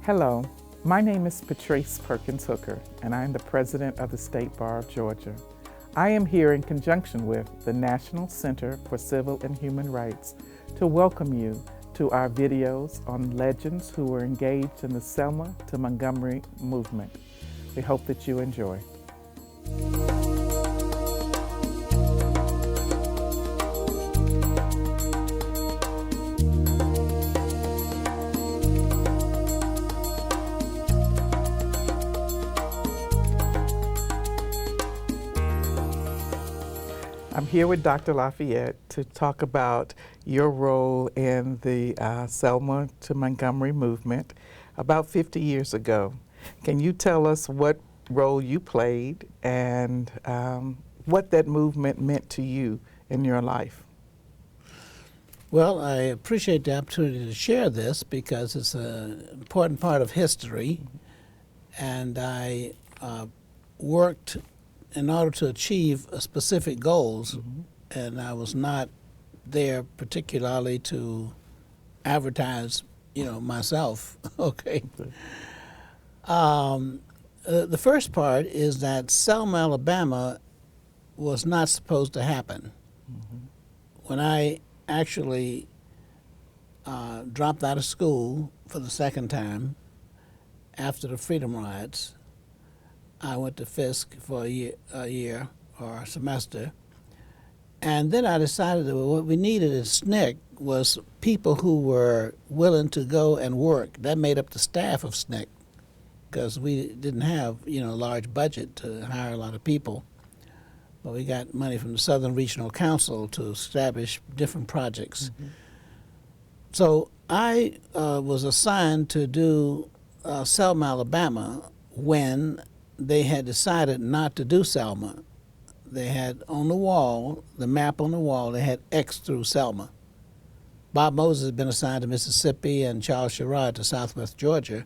Hello, my name is Patrice Perkins Hooker, and I am the president of the State Bar of Georgia. I am here in conjunction with the National Center for Civil and Human Rights to welcome you to our videos on legends who were engaged in the Selma to Montgomery movement. We hope that you enjoy. I'm here with Dr. Lafayette to talk about your role in the Selma to Montgomery movement about 50 years ago. Can you tell us what role you played and what that movement meant to you in your life? Well, I appreciate the opportunity to share this because it's an important part of history, and I worked in order to achieve specific goals, and I was not there particularly to advertise, myself. Okay. The first part is that Selma, Alabama was not supposed to happen. When I actually dropped out of school for the second time after the Freedom Riots, I went to Fisk for a year or a semester, and then I decided that what we needed at SNCC was people who were willing to go and work. That made up the staff of SNCC because we didn't have a large budget to hire a lot of people, but we got money from the Southern Regional Council to establish different projects. So I was assigned to do Selma, Alabama when they had decided not to do Selma. They had on the wall, the map on the wall, they had X through Selma. Bob Moses had been assigned to Mississippi and Charles Sherrod to Southwest Georgia,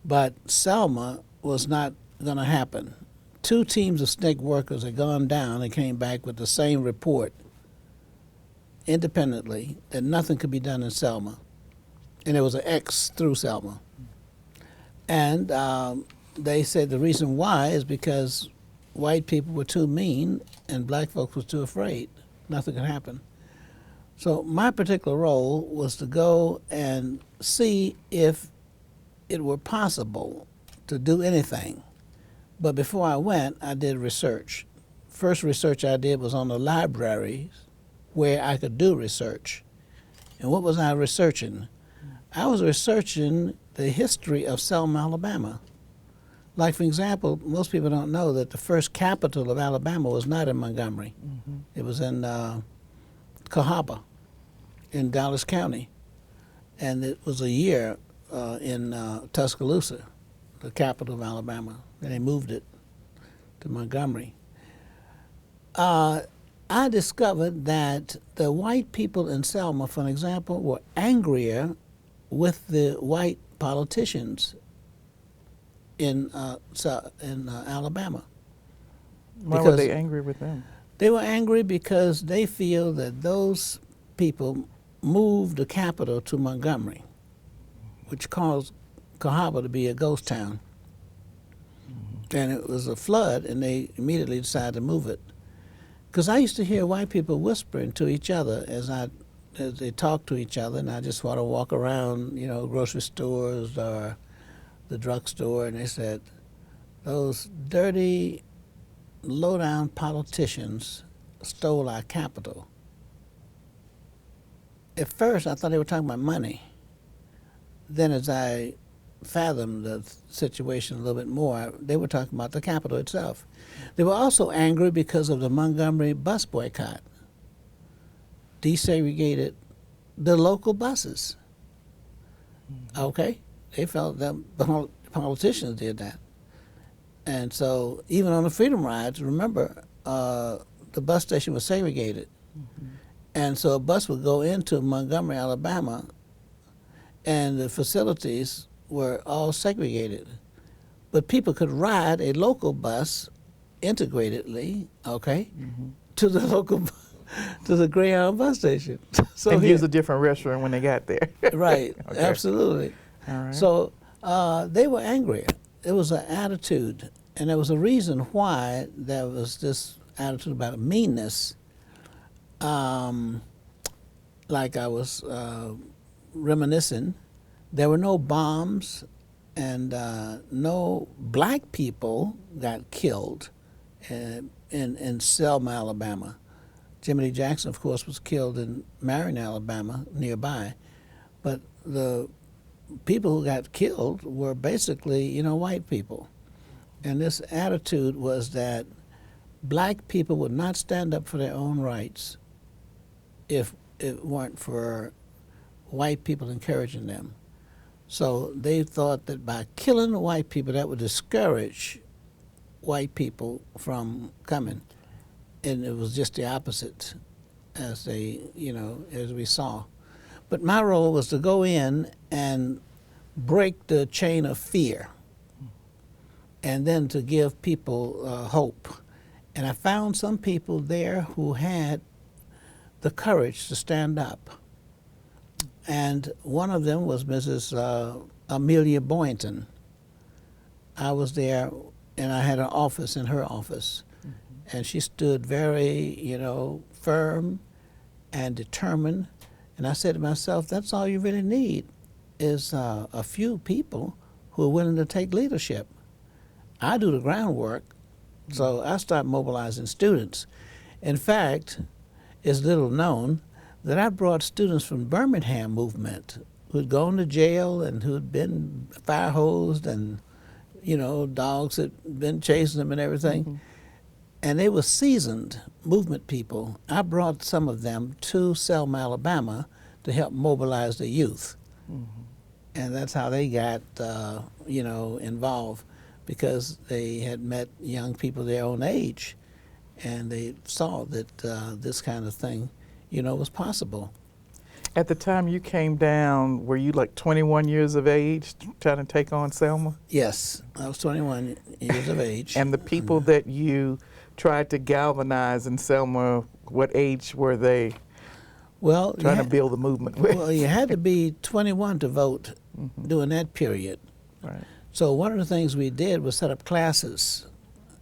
but Selma was not going to happen. 2 teams of SNCC workers had gone down and came back with the same report independently that nothing could be done in Selma. And there was an X through Selma. And they said the reason why is because white people were too mean and black folks were too afraid. Nothing could happen. So my particular role was to go and see if it were possible to do anything. But before I went, I did research. First research I did was on the libraries where I could do research. And what was I researching? I was researching the history of Selma, Alabama. Like, for example, most people don't know that the first capital of Alabama was not in Montgomery. It was in Cahaba in Dallas County. And it was a year in Tuscaloosa, the capital of Alabama. And they moved it to Montgomery. I discovered that the white people in Selma, for example, were angrier with the white politicians in Alabama. Why were they angry with them? They were angry because they feel that those people moved the capital to Montgomery, which caused Cahaba to be a ghost town. And it was a flood, and they immediately decided to move it. Because I used to hear white people whispering to each other as they talked to each other, and I just want to walk around, grocery stores or the drugstore, and they said, those dirty, low-down politicians stole our capital. At first, I thought they were talking about money. Then as I fathomed the situation a little bit more, they were talking about the capital itself. They were also angry because of the Montgomery bus boycott. Desegregated the local buses. Okay? They felt that the politicians did that. And so even on the Freedom Rides, remember, the bus station was segregated. And so a bus would go into Montgomery, Alabama, and the facilities were all segregated. But people could ride a local bus integratedly, okay, to the local to the Greyhound bus station. So and use a different restaurant when they got there. Right, okay. Absolutely. All right. So They were angry. It was an attitude, and there was a reason why there was this attitude about meanness. Like I was reminiscing, there were no bombs, and no black people got killed in Selma, Alabama. Jimmy Lee Jackson, of course, was killed in Marion, Alabama, nearby. But the people who got killed were basically, white people. And this attitude was that black people would not stand up for their own rights if it weren't for white people encouraging them. So they thought that by killing the white people, that would discourage white people from coming. And it was just the opposite, as they, as we saw. But my role was to go in and break the chain of fear, and then to give people hope. And I found some people there who had the courage to stand up. And one of them was Mrs. Amelia Boynton. I was there, and I had an office in her office. And she stood very, firm and determined. And I said to myself, that's all you really need is a few people who are willing to take leadership. I do the groundwork, so I start mobilizing students. In fact, it's little known that I brought students from Birmingham movement who'd gone to jail and who'd been fire hosed and, dogs had been chasing them and everything. Mm-hmm. And they were seasoned movement people. I brought some of them to Selma, Alabama to help mobilize the youth. Mm-hmm. And that's how they got, involved, because they had met young people their own age, and they saw that this kind of thing, was possible. At the time you came down, were you like 21 years of age trying to take on Selma? Yes, I was 21 years of age. And the people that you tried to galvanize in Selma, what age were they? Well, trying to build the movement with? Well, you had to be 21 to vote during that period. Right. So one of the things we did was set up classes,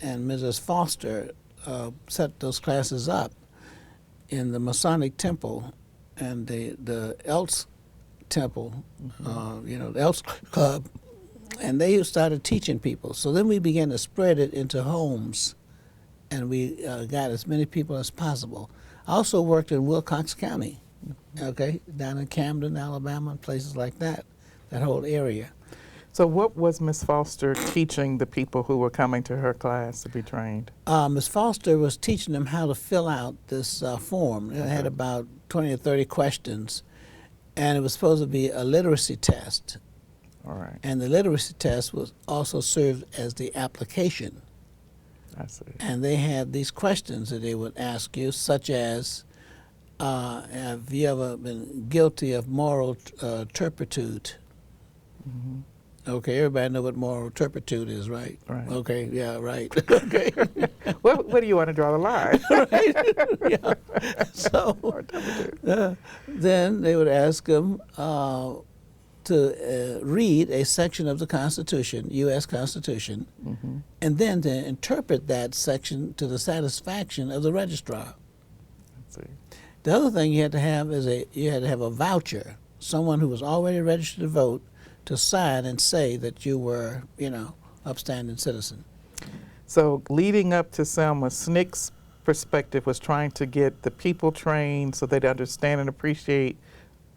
and Mrs. Foster set those classes up in the Masonic Temple and the Elks Temple, the Elks Club, and they started teaching people. So then we began to spread it into homes, and we got as many people as possible. I also worked in Wilcox County, down in Camden, Alabama, and places like that whole area. So what was Ms. Foster teaching the people who were coming to her class to be trained? Ms. Foster was teaching them how to fill out this form. It had about 20 or 30 questions, and it was supposed to be a literacy test. All right. And the literacy test was also served as the application. I see. And they had these questions that they would ask you, such as, have you ever been guilty of moral turpitude? Mm-hmm. Okay, everybody know what moral turpitude is, right? Right. Okay, yeah, right. Okay. Well, where do you want to draw the line? Right. Yeah. So then they would ask them to read a section of the Constitution, U.S. Constitution, and then to interpret that section to the satisfaction of the registrar. Let's see. The other thing you had to have is a voucher, someone who was already registered to vote, to sign and say that you were, upstanding citizen. So leading up to Selma, SNCC's perspective was trying to get the people trained so they'd understand and appreciate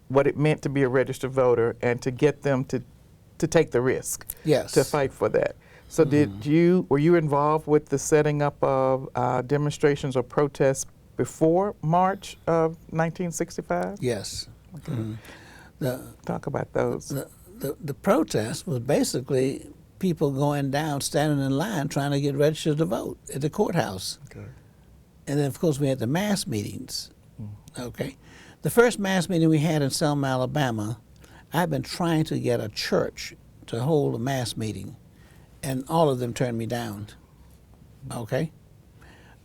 what it meant to be a registered voter and to get them to take the risk. Yes. To fight for that. So were you involved with the setting up of demonstrations or protests before March of 1965? Yes. Okay. Talk about those. The protest was basically people going down, standing in line, trying to get registered to vote at the courthouse. Okay. And then, of course, we had the mass meetings. Okay. The first mass meeting we had in Selma, Alabama, I've been trying to get a church to hold a mass meeting, and all of them turned me down. Okay.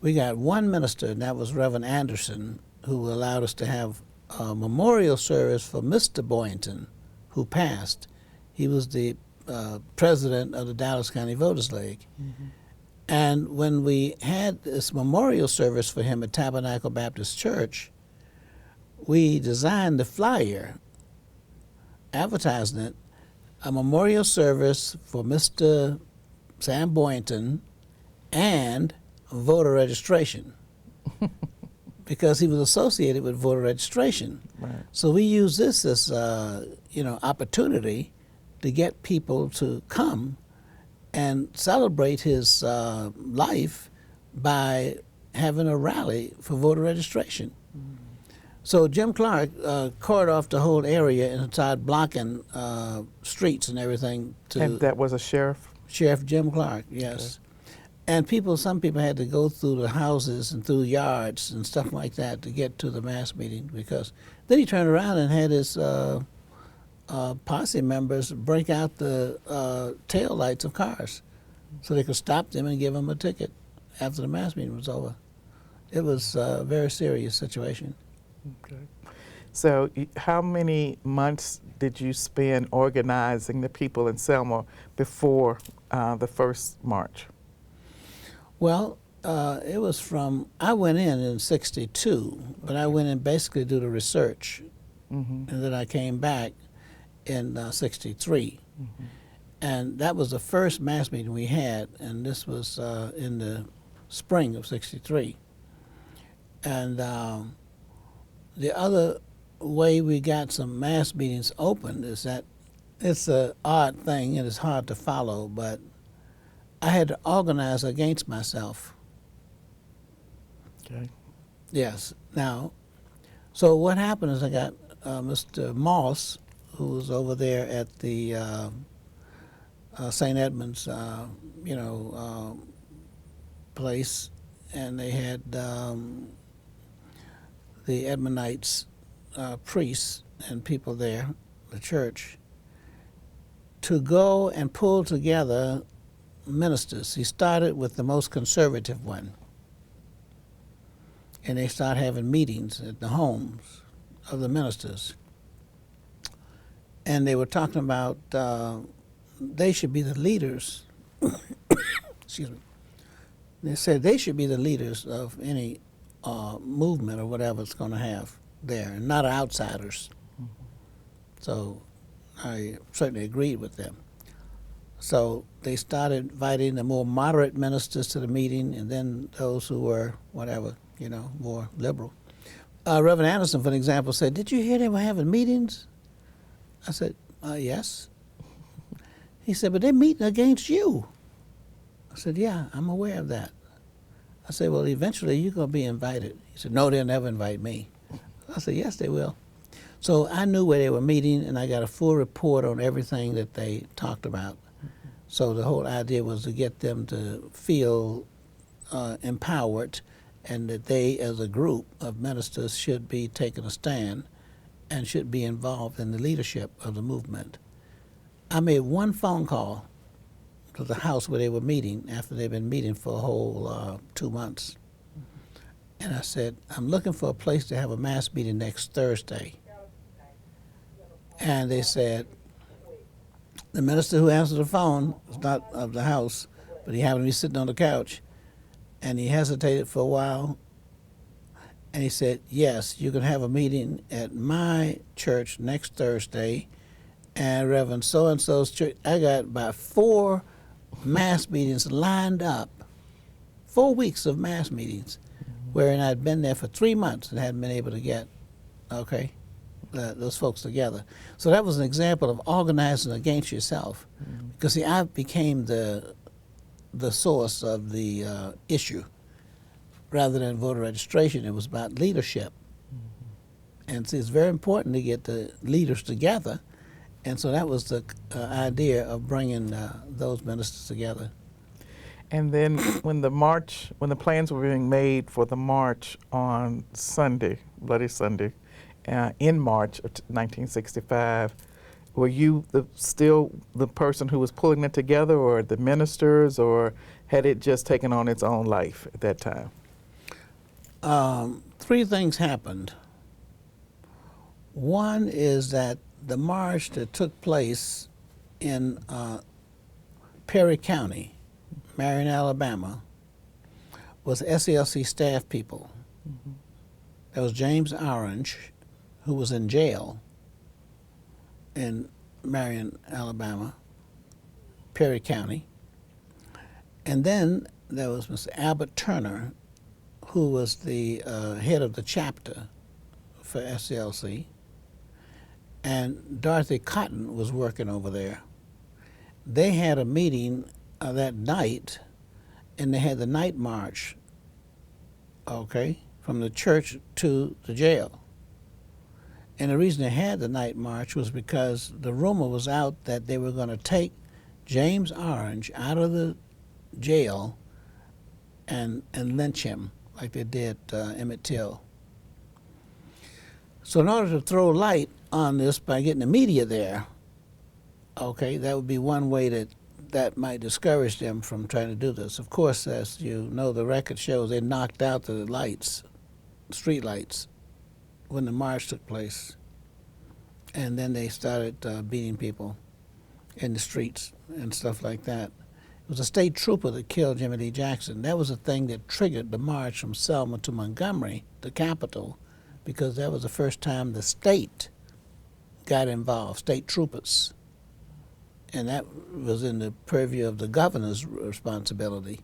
We got one minister, and that was Reverend Anderson, who allowed us to have a memorial service for Mr. Boynton, who passed. He was the president of the Dallas County Voters League. And when we had this memorial service for him at Tabernacle Baptist Church, we designed the flyer advertising it, a memorial service for Mr. Sam Boynton and voter registration because he was associated with voter registration. Right. So we use this as opportunity to get people to come and celebrate his life by having a rally for voter registration. So Jim Clark cordoned off the whole area and started blocking streets and everything. And that was a sheriff? Sheriff Jim Clark, yes. Okay. And some people had to go through the houses and through yards and stuff like that to get to the mass meeting, because then he turned around and had his posse members break out the tail lights of cars so they could stop them and give them a ticket after the mass meeting was over. It was a very serious situation. Okay. So how many months did you spend organizing the people in Selma before the first march? Well, it was I went in '62, but I went in basically to do the research, and then I came back in '63. And that was the first mass meeting we had, and this was in the spring of '63. And the other way we got some mass meetings open is that it's an odd thing and it's hard to follow, but I had to organize against myself. Okay. Yes. Now, so what happened is I got Mr. Moss, who was over there at the St. Edmunds, place, and they had the Edmundites, priests and people there, the church, to go and pull together ministers. He started with the most conservative one, and they started having meetings at the homes of the ministers. And they were talking about they should be the leaders. Excuse me. They said they should be the leaders of any movement or whatever it's going to have there, and not outsiders. So I certainly agreed with them. So they started inviting the more moderate ministers to the meeting, and then those who were whatever, more liberal. Reverend Anderson, for example, said, "Did you hear they were having meetings?" I said, "Yes." He said, "But they're meeting against you." I said, "Yeah, I'm aware of that." I said, "Well, eventually you're going to be invited." He said, "No, they'll never invite me." I said, "Yes, they will." So I knew where they were meeting, and I got a full report on everything that they talked about. So the whole idea was to get them to feel empowered, and that they, as a group of ministers, should be taking a stand and should be involved in the leadership of the movement. I made one phone call to the house where they were meeting after they'd been meeting for a whole 2 months. And I said, "I'm looking for a place to have a mass meeting next Thursday." And they said, the minister who answered the phone was not of the house, but he happened to be sitting on the couch. And he hesitated for a while. And he said, "Yes, you can have a meeting at my church next Thursday." And Reverend so-and-so's church. I got about 4 mass meetings lined up, 4 weeks of mass meetings, wherein I'd been there for 3 months and hadn't been able to get, those folks together. So that was an example of organizing against yourself. Because, see, I became the source of the issue. Rather than voter registration, it was about leadership. And see, it's very important to get the leaders together. And so that was the idea of bringing those ministers together. And then when the plans were being made for the march on Sunday, Bloody Sunday, in March of 1965, were you still the person who was pulling it together, or the ministers, or had it just taken on its own life at that time? 3 things happened. One is that the march that took place in Perry County, Marion, Alabama, was SCLC staff people. Mm-hmm. There was James Orange, who was in jail in Marion, Alabama, Perry County. And then there was Mr. Albert Turner, who was the head of the chapter for SCLC. And Dorothy Cotton was working over there. They had a meeting that night, and they had the night march, okay, from the church to the jail. And the reason they had the night march was because the rumor was out that they were going to take James Orange out of the jail and lynch him like they did Emmett Till. So in order to throw light on this by getting the media there, okay, that would be one way that might discourage them from trying to do this. Of course, as you know, the record shows they knocked out the lights, street lights, when the march took place. And then they started beating people in the streets and stuff like that. It was a state trooper that killed Jimmy Lee Jackson. That was the thing that triggered the march from Selma to Montgomery, the capital, because that was the first time the state got involved, state troopers. And that was in the purview of the governor's responsibility.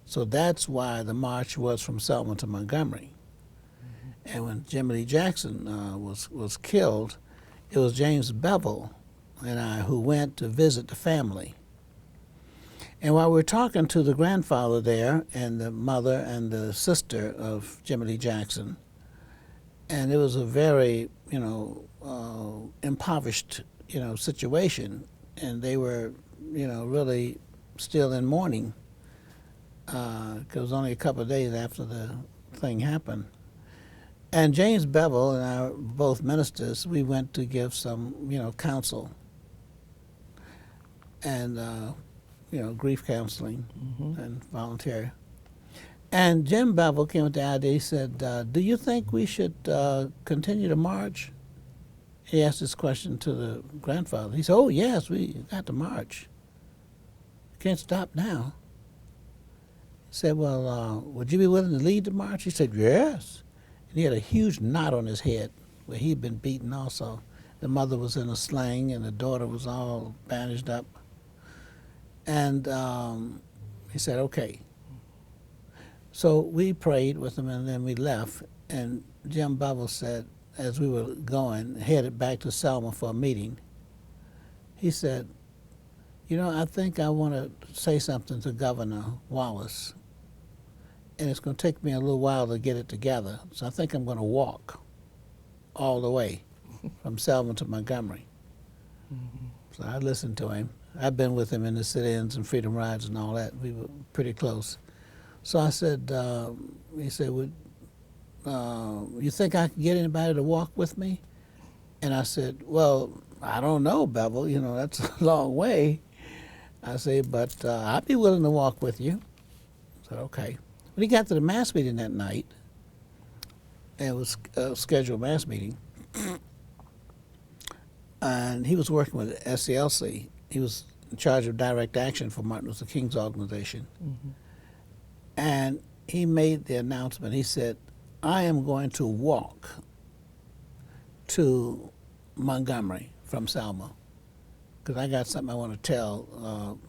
So that's why the march was from Selma to Montgomery. Mm-hmm. And when Jimmy Lee Jackson was killed, it was James Bevel and I who went to visit the family. And while we were talking to the grandfather there and the mother and the sister of Jimmy Lee Jackson, and it was a very, impoverished, situation, and they were, really still in mourning. It was only a couple of days after the thing happened. And James Bevel and I, both ministers, we went to give some, counsel and, grief counseling mm-hmm. and voluntary. And Jim Bevel came with the idea, he said, do you think we should continue to march? He asked this question to the grandfather. He said, oh, yes, we got to march. Can't stop now. He said, well, would you be willing to lead the march? He said, yes. And he had a huge knot on his head where he'd been beaten also. The mother was in a sling and the daughter was all bandaged up. And he said, okay. So we prayed with him and then we left. And Jim Bevel said, as we were going, headed back to Selma for a meeting, he said, I think I want to say something to Governor Wallace, and it's going to take me a little while to get it together, so I think I'm going to walk all the way from Selma to Montgomery. Mm-hmm. So I listened to him. I've been with him in the sit-ins and freedom rides and all that. We were pretty close. So I said, he said, you think I can get anybody to walk with me? And I said, well, I don't know, Bevel, that's a long way. I said, but I'd be willing to walk with you. I said, okay. When he got to the mass meeting that night, it was a scheduled mass meeting, and he was working with SCLC. He was in charge of direct action for Martin Luther King's organization. Mm-hmm. And he made the announcement. He said, I am going to walk to Montgomery from Selma because I got something I want to tell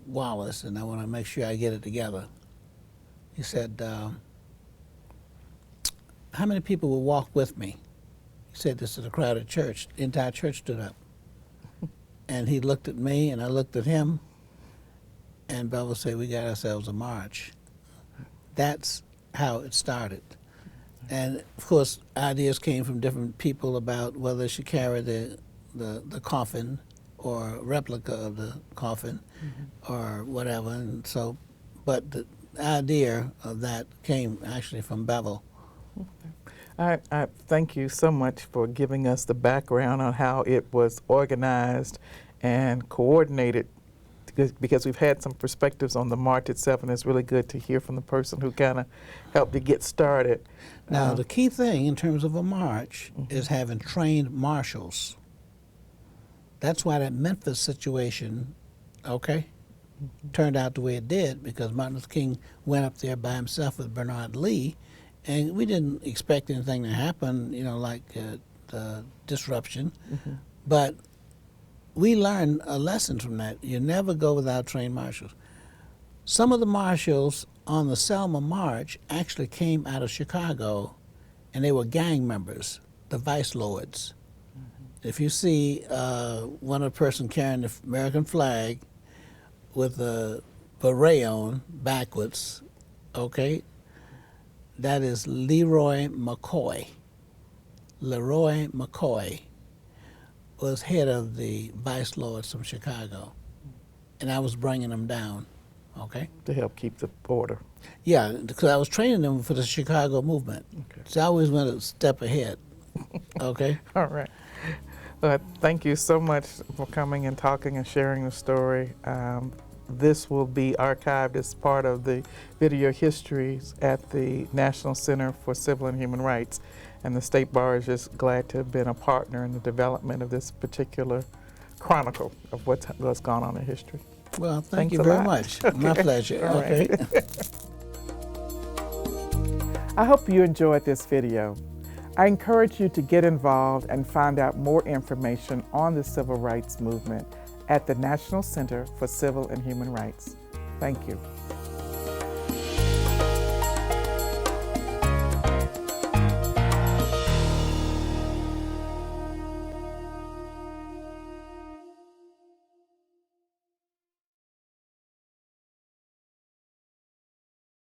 Wallace, and I want to make sure I get it together. He said, how many people will walk with me? He said this is a crowded church. The entire church stood up. And he looked at me, and I looked at him, and Bevel said, we got ourselves a march. That's how it started. And of course, ideas came from different people about whether they should carry the coffin or a replica of the coffin mm-hmm. or whatever. And so, but the idea of that came actually from Bevel. I thank you so much for giving us the background on how it was organized and coordinated, because we've had some perspectives on the march itself, and it's really good to hear from the person who kind of helped to get started. Now, the key thing in terms of a march mm-hmm. is having trained marshals. That's why that Memphis situation, okay, turned out the way it did, because Martin Luther King went up there by himself with Bernard Lee, and we didn't expect anything to happen, you know, like the disruption. But we learned a lesson from that. You never go without trained marshals. Some of the marshals on the Selma March actually came out of Chicago, and they were gang members, the vice lords. If you see one of the person carrying the American flag with a beret on backwards, okay, that is Leroy McCoy. Leroy McCoy was head of the vice lords from Chicago, and I was bringing them down, okay? To help keep the order. Yeah, because I was training them for the Chicago movement. Okay. So I always went a step ahead, okay? All right. Thank you so much for coming and talking and sharing the story. This will be archived as part of the video histories at the National Center for Civil and Human Rights. And the State Bar is just glad to have been a partner in the development of this particular chronicle of what's gone on in history. Well, thank Thanks you a very lot. much. Okay. My pleasure. All Okay. right. I hope you enjoyed this video. I encourage you to get involved and find out more information on the civil rights movement at the National Center for Civil and Human Rights. Thank you.